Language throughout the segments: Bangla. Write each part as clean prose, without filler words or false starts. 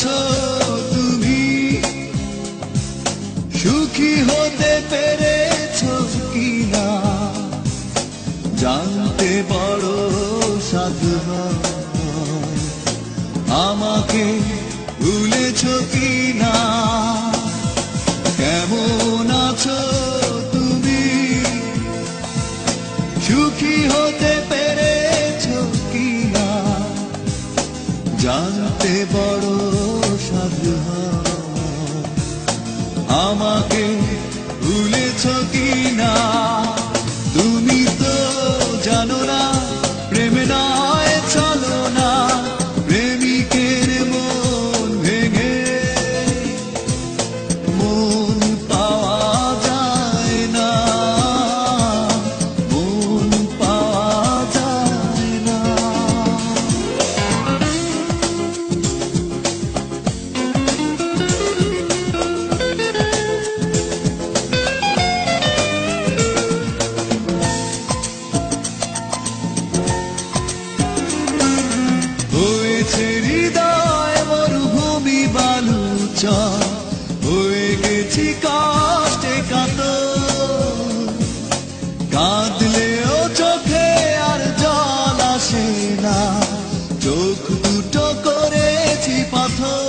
আছো তুমি? সুখী হতে পেরেছো কিনা জানতে বড় সাধু হয়। আমাকে ভুলেছো কিনা? কেমন আছো তুমি? সুখী হতে পেরেছো কিনা জানতে বড় সাধু হয়। আমাকে ভুলেছো কিনা? তুমি তো জানো না প্রেম নয় চলো না, প্রেমিকের মন ভেঙে মন পাওয়া যায় না, মন পাওয়া যায় না। হয়েছে হৃদয় মরুভূমি বালুচর, হয়ে গেছি কষ্টে কাতর। কাঁদলেও চোখে আর জল আসে না, চোখ দুটো করেছি পাথর।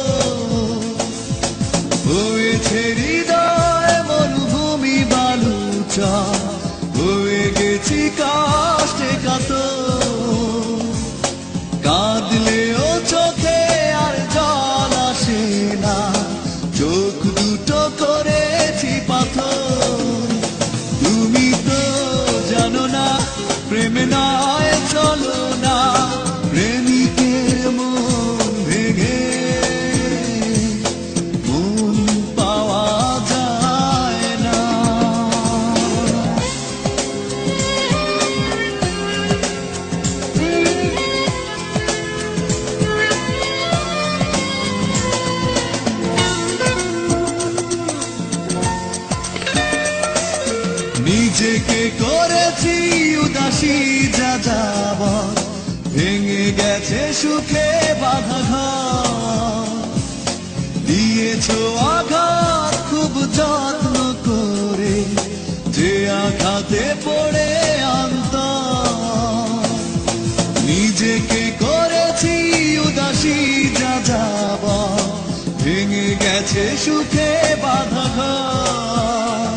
হয়েছে হৃদয় মরুভূমি বালুচর, হয়ে গেছি কষ্টে কাতর। কাঁদলেও চোখে আর জল আসে না, চোখ দুটো করেছি পাথর। তুমি তো জানো না প্রেম নয় চলো না, প্রেমিকের মন ভেঙে মন পাওয়া যায় না। নিজেকে করেছি উদাসী যাযাবর, ভেঙে গেছে সুখে বাঁধা ঘর। দিয়েছো আঘাত খুব যত্ন করে, যে আঘাতে পড়ে অন্তর। নিজেকে করেছি উদাসী যাযাবর, ভেঙে গেছে সুখে বাঁধা ঘর।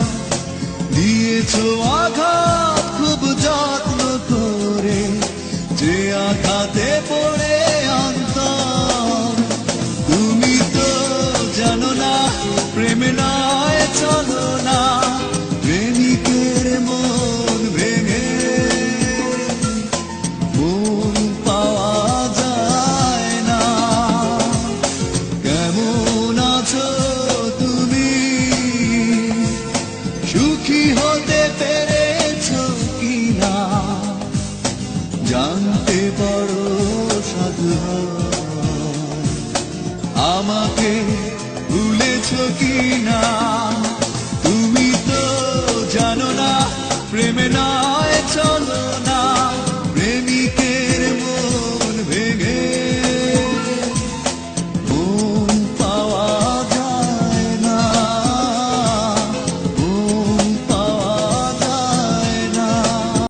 দিয়েছো আঘাত খুব যত্ন করে, যে আঘাতে পড়ে অন্তর। তুমি তো জানো না প্রেম নয় চলো না, প্রেমিকের মন ভেঙে মন পাওয়া যায় না। কেমন আছো তুমি? সুখী হতে পেরেছো কিনা জানতে বড় সাধু হয়। আমাকে ভুলেছো কিনা?